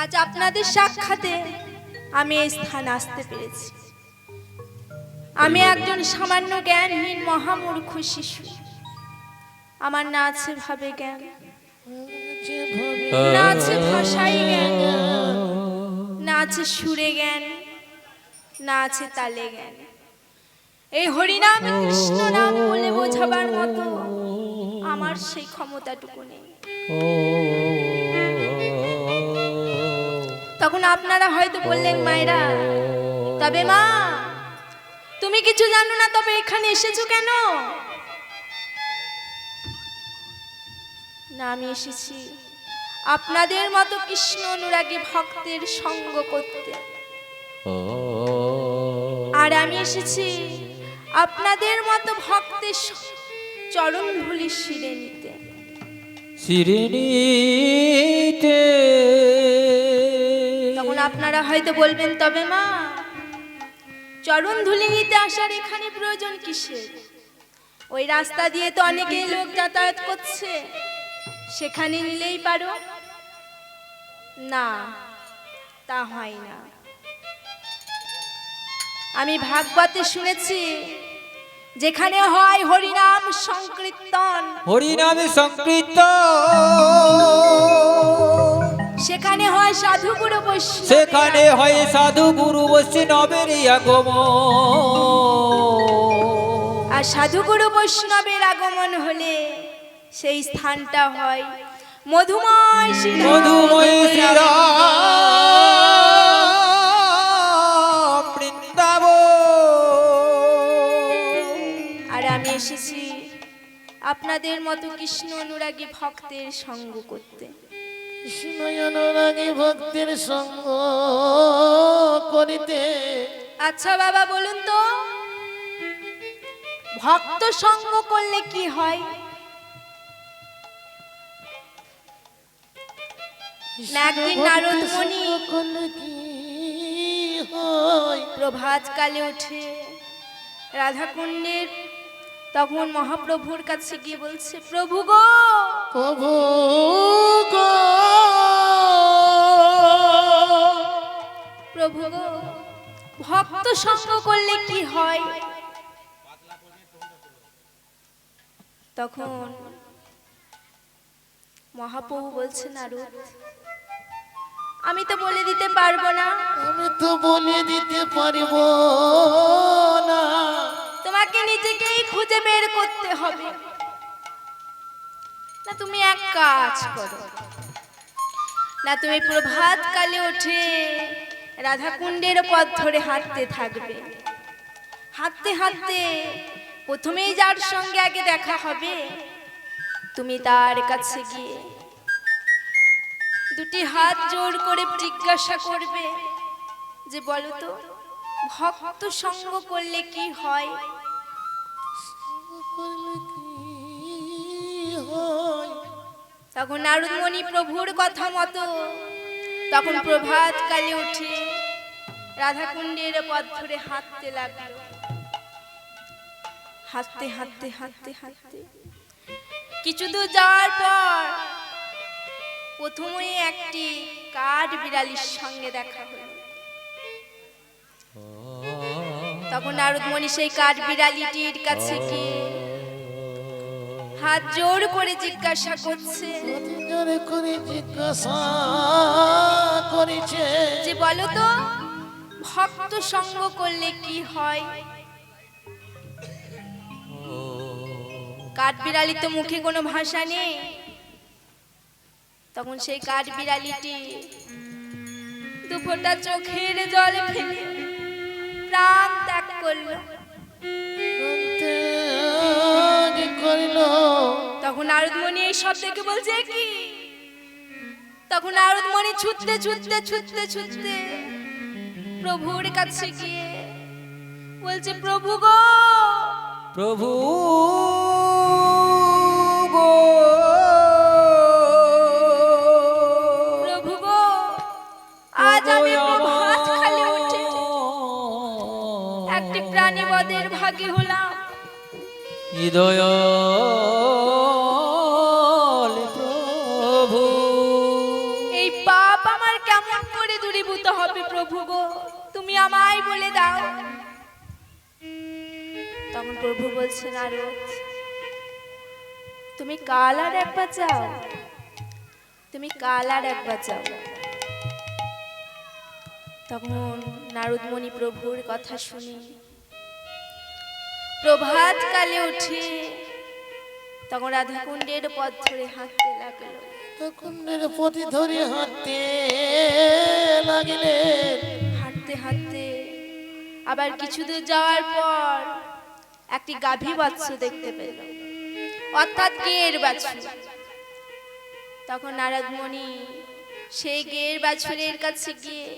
আজ আপনাদের সাক্ষাতে আমি এই স্থানে আসতে পেরেছি। আমি একজন সামান্য জ্ঞানহীন মহামূর্খ শিশু। আমার না আছে ভাবে জ্ঞান, না আছে ভাষায় জ্ঞান, না আছে সুরে জ্ঞান, না আছে তালে জ্ঞান। এই হরিনাম কৃষ্ণ নাম বলে বোঝাবার মতো আমার সেই ক্ষমতাটুকু নেই। তখন আপনারা হয়তো বললেন, মায়েরা তবে মা তুমি কিছু জানো না, তবে এখানে এসেছো কেন? না, আমি এসেছি আপনাদের মতো কৃষ্ণ অনুরাগী ভক্তের সঙ্গ করতে। আর আমি এসেছি আপনাদের মতো ভক্তের চরণ ধুলি শিরে নিতে। তখন আপনারা হয়তো বলবেন, তবে মা চরণ ধুলি নিতে আসার এখানে প্রয়োজন কিসের? ওই রাস্তা দিয়ে তো অনেকেই লোক যাতায়াত করছে, সেখানে নিলেই পারো। না, তা হয় না। আমি ভাগবতে শুনেছি, যেখানে হয় হরিনাম সংকীর্তন, হরিনামে সংকীর্তন, সেখানে হয় সাধু গুরু বৈষ্ণব, সেখানে হয় সাধু গুরু বৈষ্ণবের আগমন। আর সাধু গুরু বৈষ্ণবের আগমন হলে সেই স্থানটা হয় মধুময় মধুময় শ্রীরাম বৃন্দাবন। আর আমি এসেছি আপনাদের মতো কৃষ্ণ অনুরাগী ভক্তের সঙ্গ করতে। কৃষ্ণ অনুরাগী ভক্তের সঙ্গ করিতে। আচ্ছা বাবা বলুন তো, ভক্ত সঙ্গ করলে কি হয়? একদিন নারদ মুনি প্রভাত কালে উঠে রাধাকুণ্ডের, তখন মহাপ্রভুর কাছে গিয়ে বলছে, প্রভু গো, প্রভু গো, প্রভু গো, ভক্ত সঙ্গ করলে কি হয়? তখন মহাপ্রভু বলছে, নারদ আমি তো বলে দিতে পারবো না। আমি তো বলে দিতে পারিব না, তোমাকে নিজেকেই খুঁজে বের করতে হবে। না, তুমি এক কাজ করো না, তুমি প্রভাত কালে উঠে রাধাকুণ্ডের পথ ধরে হাঁটতে থাকবে। হাঁটতে হাঁটতে প্রথমেই যার সঙ্গে আগে দেখা হবে, তুমি তার কাছে গিয়ে দুটি হাত জোর করে জিজ্ঞাসা করবে যে, বলো তো ভক্ত সঙ্গ করলে কি হয়? করলে কি হয়? তখন নারদ মুনি প্রভুর কথা মতো তখন প্রভাত কালে উঠে রাধাকুণ্ডের পথ ধরে হাঁটতে লাগলো। হাঁটতে হাঁটতে হাঁটতে হাঁটতে কিছু দূর যাওয়ার পর প্রথমেই একটি কাঠ বিড়ালির সঙ্গে দেখা হলো। তখন নারদ মুনি সেই কাঠ বিড়ালিটির কাছে গিয়ে হাত জোর করে জিজ্ঞাসা করছে, জোরে করে জিজ্ঞাসা করেছে যে বলো তো ভক্ত সঙ্গ করলে কি হয়? কাঠবিড়ালি তো মুখে কোনো ভাষা নেই। তখন সেই কাঠবিড়ালিটি দুফোঁটা চোখের জল ফেলে প্রাণ ত্যাগ করলো। করিল। তখন নারদ মুনি এই সব দেখে বলছে, কি? তখন নারদ মুনি ছুটতে ছুটতে ছুটতে ছুটতে প্রভুর কাছে গিয়ে বলছে, প্রভু গো, প্রভু গো, প্রভু গো, আজ আমি প্রভাত কালে উঠে একটি প্রাণী বধের ভাগী হলাম। হৃদয় প্রভু, এই পাপ আমার কেমন দূরীভূত হবে প্রভু গো, তুমি আমায় বলে দাও। তখন প্রভু বলছে, নারদ তুমি কাল আর একবার যাও, তুমি কাল আর একবার যাও। তখন নারদ মুনি প্রভুর কথা শুনে প্রভাত কালে উঠে তখন রাধাকুণ্ডের পথ ধরে হাঁটতে লাগলো। কুণ্ডের পথে ধরে হাঁটতে লাগিলেন। হাঁটতে হাঁটতে আবার কিছু দূর যাওয়ার পর একটি গাভী বাছুর দেখতে পেল, অর্থাৎ গের বাছুর। তখন নারদ মুনি সেই গের বাছুরের কাছে গিয়ে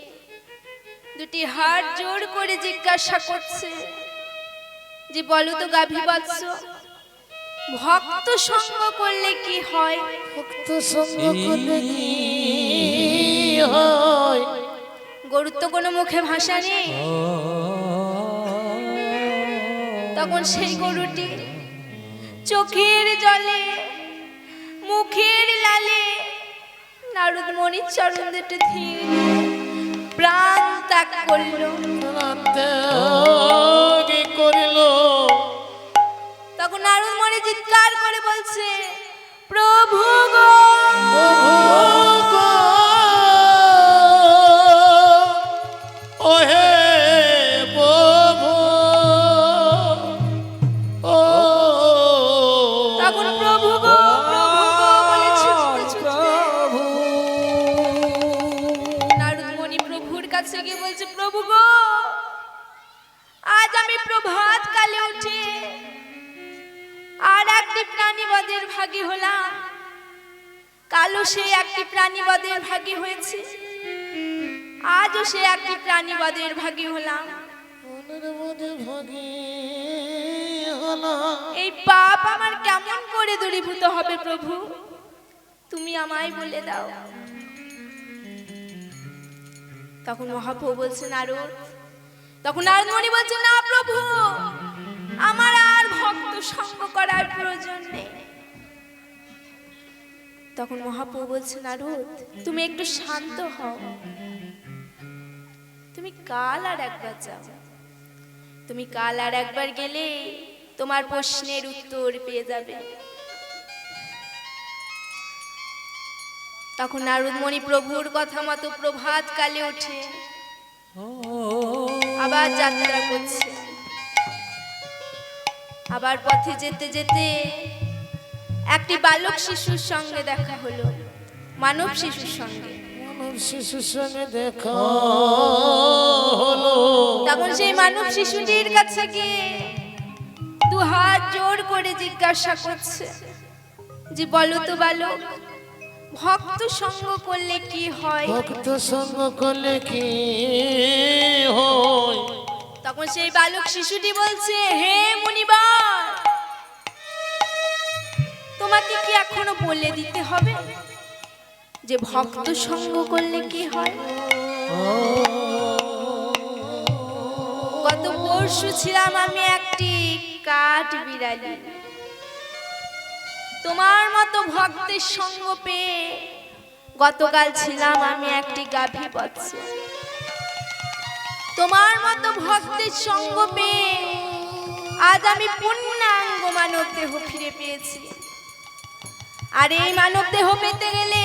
দুটি হাত জোড় করে জিজ্ঞাসা করছে যে বলো তো গাভী বাছুর, ভক্ত সঙ্গ করলে কি হয়? ভক্ত সঙ্গ করলে কি হয়? গরুর তো কোনো মুখে ভাষা নেই। তখন সেই গরুটি চোখের জলে মুখের লালে নারদ মুনির চরণ দুটি ধীরে প্রাণ ত্যাগ করল। তখন নারদ মুনি চিৎকার করে বলছে, প্রভু গো, ওহে প্রভু, ও তখন প্রভু গো, প্রভু গো বলে ছুটতে ছুটতে নারদ মুনি প্রভুর কাছে গিয়ে বলছে, প্রভু গো, আজ আমি প্রভাত কালে উঠে আর একটি প্রাণীবদের ভাগী হলাম। কালো সে একটি প্রাণীবদের ভাগী হয়েছে, আজও সে একটি প্রাণীবদের ভাগী হলাম। এই পাপ আমার কেমন করে দূরীভূত হবে প্রভু, তুমি আমায় বলে দাও। তখন মহাপ্রভু বলছে, নারদ, তখন নারদ মুনি বলছে, না প্রভু, আমার আর ভক্ত সঙ্গ করার প্রয়োজন নেই। তখন মহাপ্রভু বলছে, নারদ তুমি একটু শান্ত হও, তুমি কাল আর একবার যাও, তুমি কাল আর একবার গেলে তোমার প্রশ্নের উত্তর পেয়ে যাবে। তখন নারদ মুনি প্রভুর কথা মতো প্রভাত কালে উঠে আবার যাত্রা করছে। আবার পথে যেতে যেতে একটি বালক শিশুর সঙ্গে দেখা হলো, মানব শিশুর সঙ্গে। মানব শিশুর সঙ্গে দেখা হলো। তখন সেই মানব শিশুটির কাছে গিয়ে দু হাত জোর করে জিজ্ঞাসা করছে যে বলো তো বালক, ভক্ত সঙ্গ করলে কি হয়? ভক্ত সঙ্গ করলে কি হয়? তখন সেই বালক শিশুটি বলছে, হে মুনিবার, তোমাকে কি এখনো বলে দিতে হবে যে ভক্ত সঙ্গ করলে কি হয়? গত পরশু ছিলাম আমি একটি কাঠ বিড়ালি, তোমার মতো ভক্তের সঙ্গ পেয়ে গতকাল ছিলাম আমি একটি গাভী বাছুর। তোমার মতো ভক্তের সঙ্গ পেয়ে আজ আমি পূর্ণাঙ্গ মানব দেহ ফিরে পেয়েছি। আর এই মানব দেহ পেতে গেলে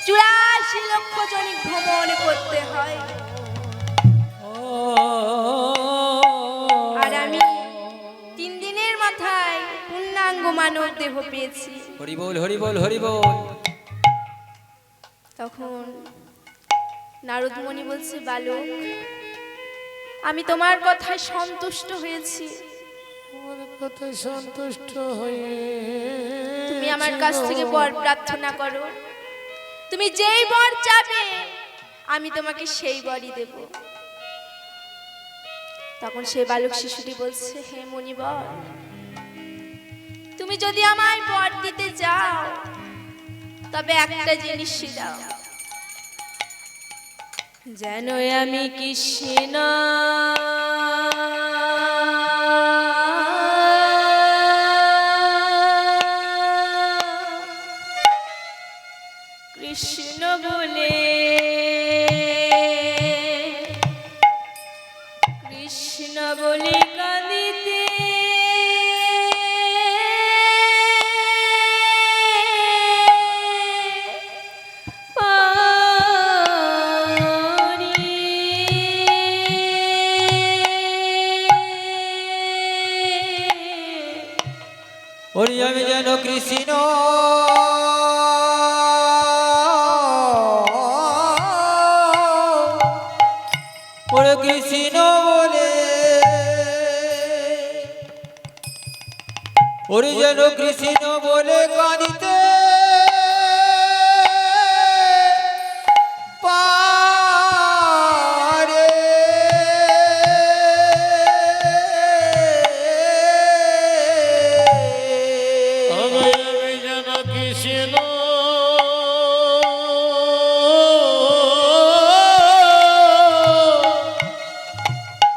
84 লক্ষ জনি ভ্রমণ করতে হয়। আর আমি 3 দিনের মাথায় পূর্ণাঙ্গ মানব দেহ পেয়েছি। হরি বল, হরি বল, হরি বল। তখন নারদ মুনি বলছে, বালক, আমি তোমার কথায় সন্তুষ্ট হয়েছি। আমার কথায় সন্তুষ্ট হয়ে তুমি আমার কাছ থেকে বর প্রার্থনা করো, তুমি যেই বর চাবে আমি তোমাকে সেই বরই দেব। তখন সেই বালক শিশুটি বলছে, হে মুনিবর, তুমি যদি আমায় বর দিতে যাও তবে একটা জিনিস দাও, যেন আমি কৃষ্ণ কৃষ্ণ বলে যেন কৃষ্ণ ওরে কৃষ্ণ বলে ওরে যেন কৃষ্ণ বলে কাঁদিতে পারে আমি যেন কৃষ্ণ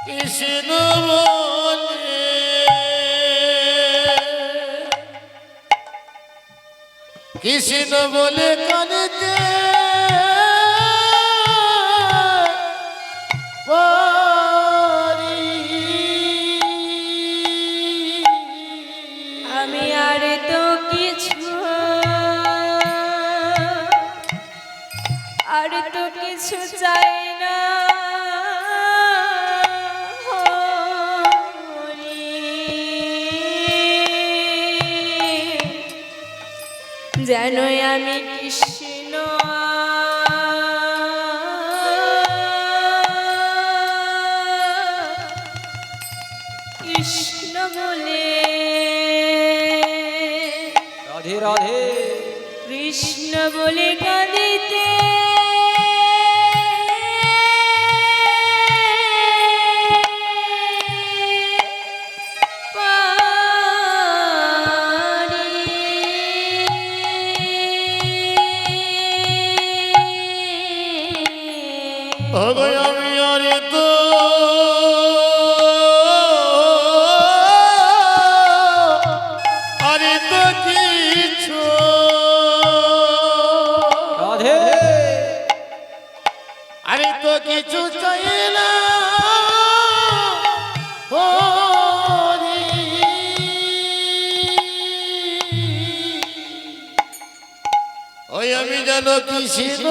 কৃষ্ণ বলে কৃষ্ণ বলে কাঁদিতে পারি। আমি আর তো কিছু চাই না হরি। যেন আমি কৃষ্ণ কৃষ্ণ বলে রাধে রাধে কৃষ্ণ বলে কাঁদিতে আমি আরে তো কিছু রাধে আরে তো কিছু চাই না হরি। ওই আমি যেন কৃষ্ণ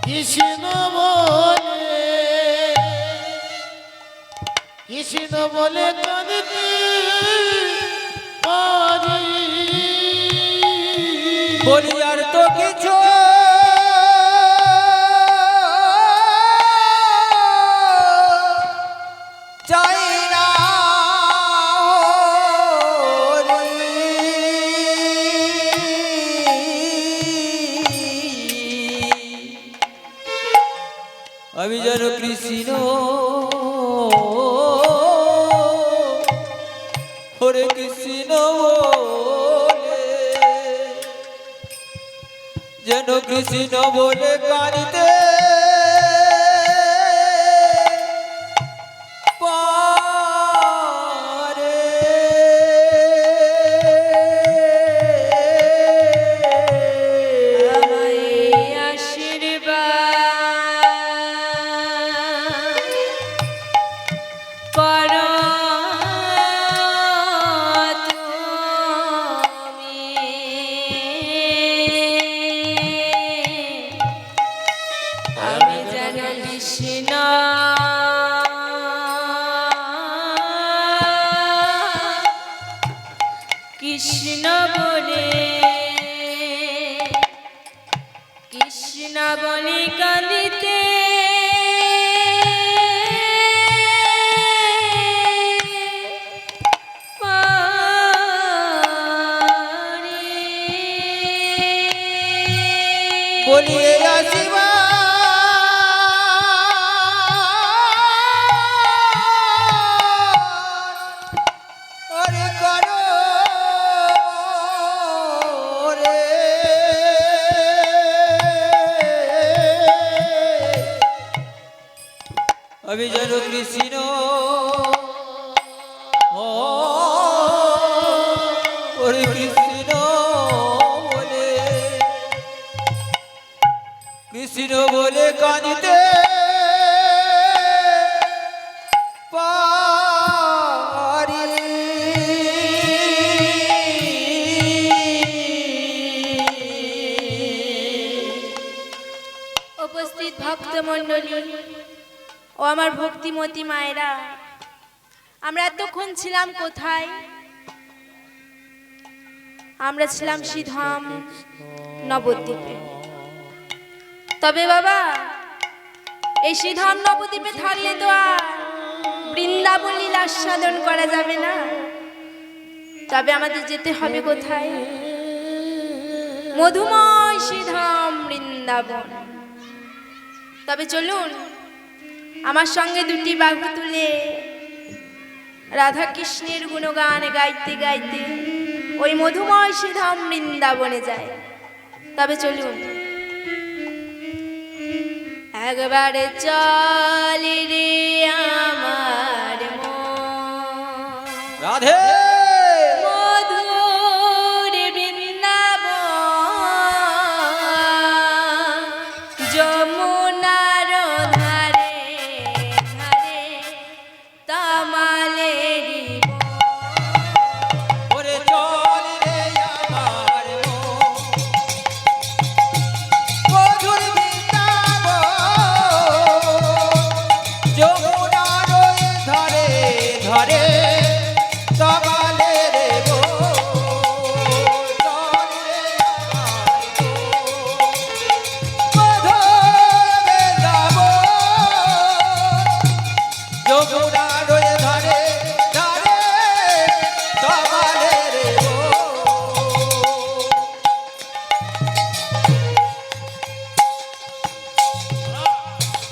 কৃষ্ণ বলে কৃষ্ণ বলে কাঁদিতে পারি। বলি আর তো কিছু চাই না আমি যেন কৃষ্ণ হরে কৃষ্ণ বলে যেন কৃষ্ণ বলে কাঁদিতে পারে। আমায় আশীর্বাদ করো তুমি। আমি যেন কৃষ্ণ কৃষ্ণ বলে কৃষ্ণ বলে কাঁদিতে পারি। বলিয়ে আসিবা হরে করো রে আমি যেন কৃষ্ণ হরে কৃষ্ণ বলে কৃষ্ণ বলে কাঁদিতে পারি। উপস্থিত ভক্তমণ্ডলী ও আমার ভক্তিমতী মায়েরা, আমরা এতক্ষণ ছিলাম কোথায়? আমরা ছিলাম শ্রীধাম নবদ্বীপে। তবে বাবা, এই শ্রীধাম নবদ্বীপে থাকলে তো আর বৃন্দাবন লীলা আস্বাদন করা যাবে না। তবে আমাদের যেতে হবে কোথায়? মধুময় শ্রীধাম বৃন্দাবন। তবে চলুন আমার সঙ্গে দুটি বাহু তুলে রাধা কৃষ্ণের গুণগান গাইতে গাইতে ওই মধুময় শ্রীধাম বৃন্দাবনে যায়। তবে চলুন একবারে চল রে আমার মন, রাধে মধুর বৃন্দাবন, যমুনার ধারে ধারে তমালেরি ওরে চল রে আমার মন, মধুর বৃন্দাবন, যমুনার ধারে ধারে তমালে রে গো। চল রে আমার মন, মধুর বৃন্দাবন, যমুনার ধারে ধারে তমালে রে গো।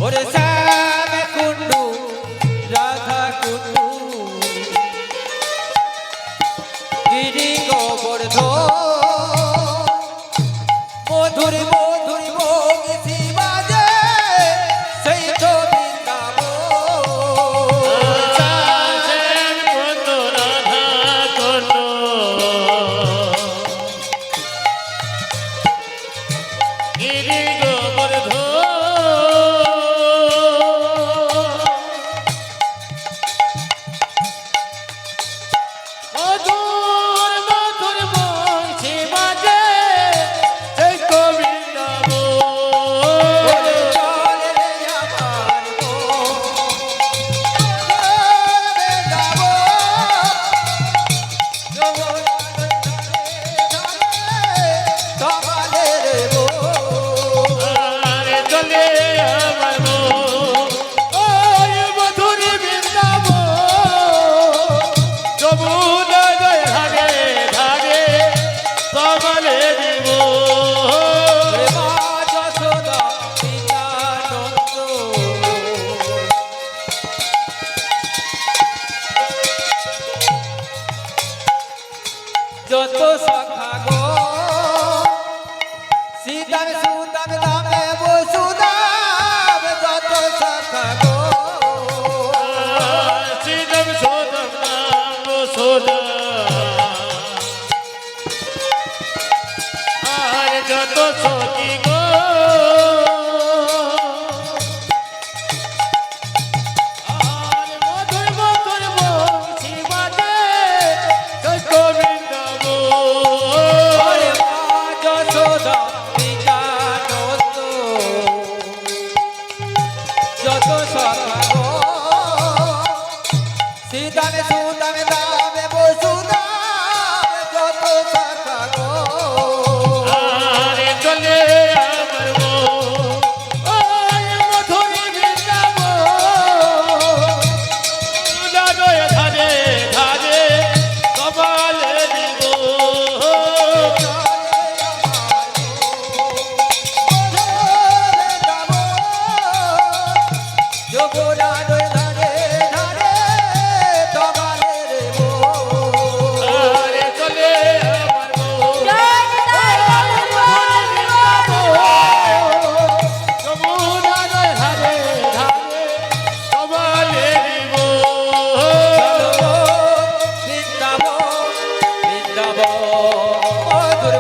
ওরে শ্যাম কুণ্ডু রাধা কুণ্ডু গিরি গোবর্ধন, মধুর মধুর বংশী বাজে সেই তো ওরে চল রে আমার মন, বৃন্দাবন, যমুনার ধারে ধারে তমালে রে গো। ওরে মা যশোদা পিতানন্দ, যত সখা গো সীতার সুতার নামে বসুদাম, যত সখা গো যত সখী গো আর মধুর মধুর বংশী বাজে জয় গোবিন্দ ওরে মা যশোদা পিতানন্দ, যত সখা গো সীতার সুতার নামে বসুদাম, যত সখা গো আরে চলে আমার মন, ওই মধুর বৃন্দাবন, উদয় ধারে ধারে কপালে দিব যমুনার ধারে ধারে তমালে রে গো। আরে চলে আমার মন, যমুনার ধারে ধারে কপালে দিব বৃন্দাবন, বৃন্দাবন, মধুর